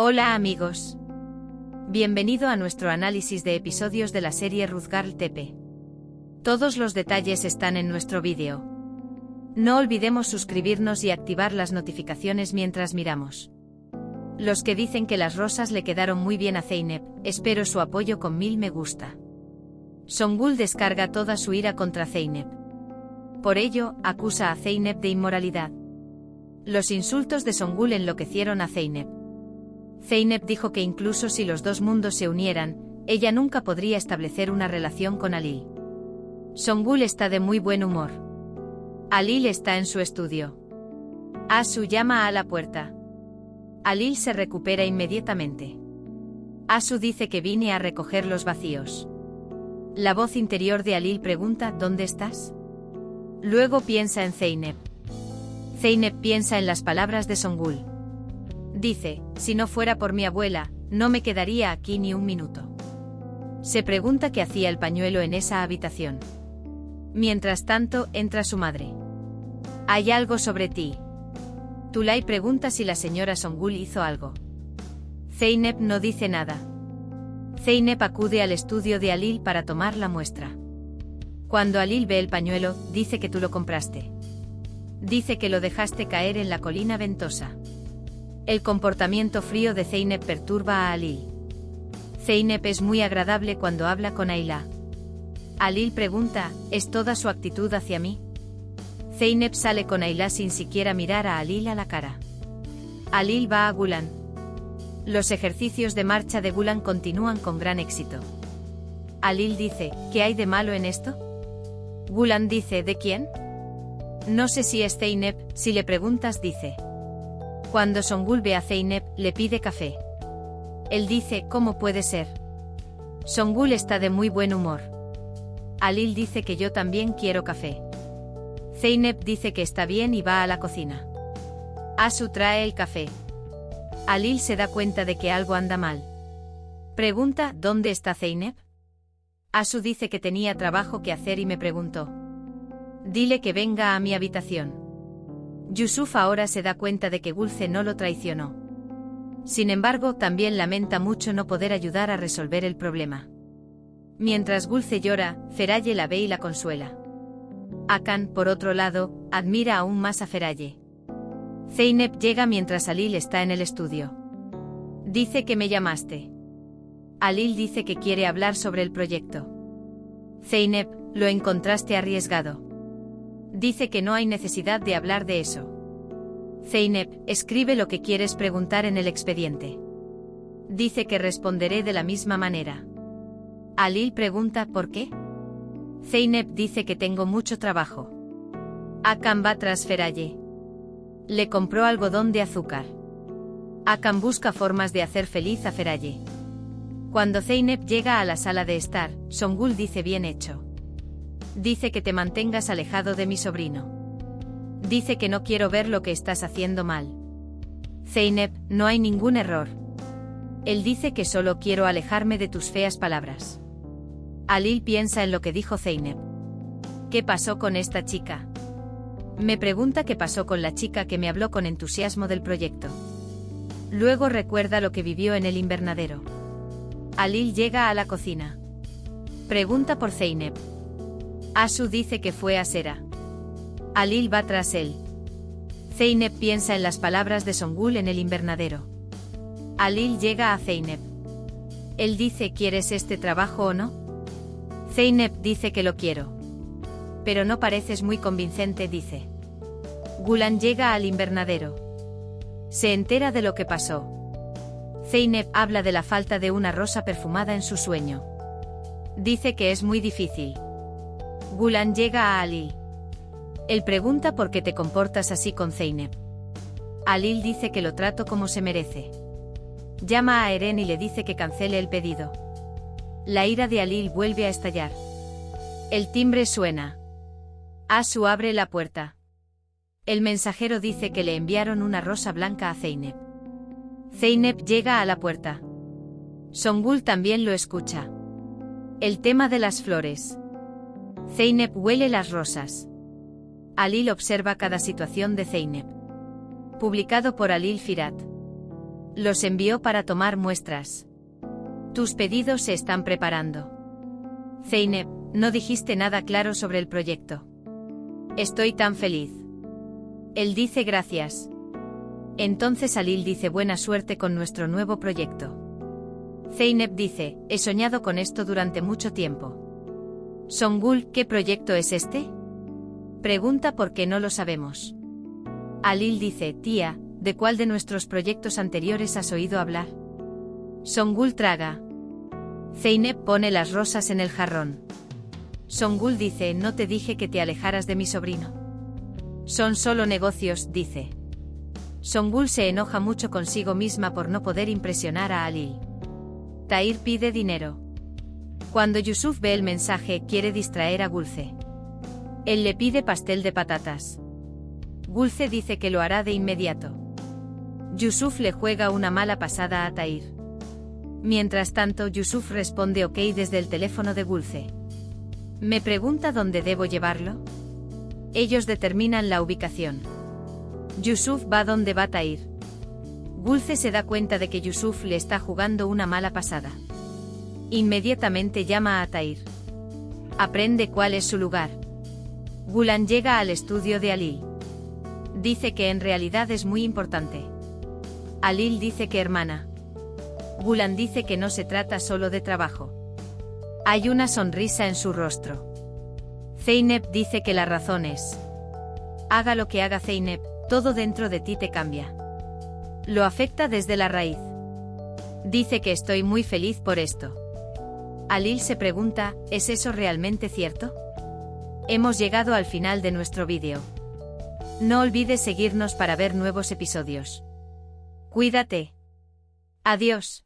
Hola amigos. Bienvenido a nuestro análisis de episodios de la serie Ruzgarl TP. Todos los detalles están en nuestro vídeo. No olvidemos suscribirnos y activar las notificaciones mientras miramos. Los que dicen que las rosas le quedaron muy bien a Zeynep, espero su apoyo con 1000 me gusta. Songül descarga toda su ira contra Zeynep. Por ello, acusa a Zeynep de inmoralidad. Los insultos de Songül enloquecieron a Zeynep. Zeynep dijo que incluso si los dos mundos se unieran, ella nunca podría establecer una relación con Alil. Songül está de muy buen humor. Alil está en su estudio. Asu llama a la puerta. Alil se recupera inmediatamente. Asu dice que vine a recoger los vacíos. La voz interior de Alil pregunta ¿dónde estás? Luego piensa en Zeynep. Zeynep piensa en las palabras de Songül. Dice, si no fuera por mi abuela, no me quedaría aquí ni un minuto. Se pregunta qué hacía el pañuelo en esa habitación. Mientras tanto, entra su madre. Hay algo sobre ti. Tulay pregunta si la señora Songül hizo algo. Zeynep no dice nada. Zeynep acude al estudio de Alil para tomar la muestra. Cuando Alil ve el pañuelo, dice que tú lo compraste. Dice que lo dejaste caer en la colina ventosa. El comportamiento frío de Zeynep perturba a Alil. Zeynep es muy agradable cuando habla con Ayla. Alil pregunta, ¿es toda su actitud hacia mí? Zeynep sale con Ayla sin siquiera mirar a Alil a la cara. Alil va a Gulan. Los ejercicios de marcha de Gulan continúan con gran éxito. Alil dice, ¿qué hay de malo en esto? Gulan dice, ¿de quién? No sé si es Zeynep, si le preguntas dice. Cuando Songül ve a Zeynep, le pide café. Él dice, ¿cómo puede ser? Songül está de muy buen humor. Alil dice que yo también quiero café. Zeynep dice que está bien y va a la cocina. Asu trae el café. Alil se da cuenta de que algo anda mal. Pregunta, ¿dónde está Zeynep? Asu dice que tenía trabajo que hacer y me preguntó. Dile que venga a mi habitación. Yusuf ahora se da cuenta de que Gulce no lo traicionó. Sin embargo, también lamenta mucho no poder ayudar a resolver el problema. Mientras Gulce llora, Feraye la ve y la consuela. Hakan, por otro lado, admira aún más a Feraye. Zeynep llega mientras Alil está en el estudio. Dice que me llamaste. Alil dice que quiere hablar sobre el proyecto. Zeynep, lo encontraste arriesgado. Dice que no hay necesidad de hablar de eso. Zeynep, escribe lo que quieres preguntar en el expediente. Dice que responderé de la misma manera. Alil pregunta ¿por qué? Zeynep dice que tengo mucho trabajo. Hakan va tras Feraye. Le compró algodón de azúcar. Hakan busca formas de hacer feliz a Feraye. Cuando Zeynep llega a la sala de estar, Songül dice bien hecho. Dice que te mantengas alejado de mi sobrino. Dice que no quiero ver lo que estás haciendo mal. Zeynep, no hay ningún error. Él dice que solo quiero alejarme de tus feas palabras. Alil piensa en lo que dijo Zeynep. ¿Qué pasó con esta chica? Me pregunta qué pasó con la chica que me habló con entusiasmo del proyecto. Luego recuerda lo que vivió en el invernadero. Alil llega a la cocina. Pregunta por Zeynep. Asu dice que fue a Sera. Alil va tras él. Zeynep piensa en las palabras de Songül en el invernadero. Alil llega a Zeynep. Él dice ¿quieres este trabajo o no? Zeynep dice que lo quiero. Pero no pareces muy convincente dice. Gulan llega al invernadero. Se entera de lo que pasó. Zeynep habla de la falta de una rosa perfumada en su sueño. Dice que es muy difícil. Gulan llega a Alil. Él pregunta por qué te comportas así con Zeynep. Alil dice que lo trato como se merece. Llama a Eren y le dice que cancele el pedido. La ira de Alil vuelve a estallar. El timbre suena. Asu abre la puerta. El mensajero dice que le enviaron una rosa blanca a Zeynep. Zeynep llega a la puerta. Songül también lo escucha. El tema de las flores. Zeynep huele las rosas. Alil observa cada situación de Zeynep. Publicado por Alil Firat. Los envió para tomar muestras. Tus pedidos se están preparando. Zeynep, no dijiste nada claro sobre el proyecto. Estoy tan feliz. Él dice gracias. Entonces Halil dice buena suerte con nuestro nuevo proyecto. Zeynep dice, he soñado con esto durante mucho tiempo. Songül, ¿qué proyecto es este? Pregunta por qué no lo sabemos. Halil dice, tía, ¿de cuál de nuestros proyectos anteriores has oído hablar? Songül traga. Zeynep pone las rosas en el jarrón. Songül dice, no te dije que te alejaras de mi sobrino. Son solo negocios, dice. Songül se enoja mucho consigo misma por no poder impresionar a Halil. Tahir pide dinero. Cuando Yusuf ve el mensaje, quiere distraer a Gulce. Él le pide pastel de patatas. Gulce dice que lo hará de inmediato. Yusuf le juega una mala pasada a Tahir. Mientras tanto, Yusuf responde ok desde el teléfono de Gulce. Me pregunta dónde debo llevarlo. Ellos determinan la ubicación. Yusuf va donde va Tahir. Gulce se da cuenta de que Yusuf le está jugando una mala pasada. Inmediatamente llama a Tahir. Aprende cuál es su lugar. Gulan llega al estudio de Halil. Dice que en realidad es muy importante. Halil dice que hermana. Gulan dice que no se trata solo de trabajo. Hay una sonrisa en su rostro. Zeynep dice que la razón es. Haga lo que haga Zeynep, todo dentro de ti te cambia. Lo afecta desde la raíz. Dice que estoy muy feliz por esto. Halil se pregunta, ¿es eso realmente cierto? Hemos llegado al final de nuestro vídeo. No olvides seguirnos para ver nuevos episodios. Cuídate. Adiós.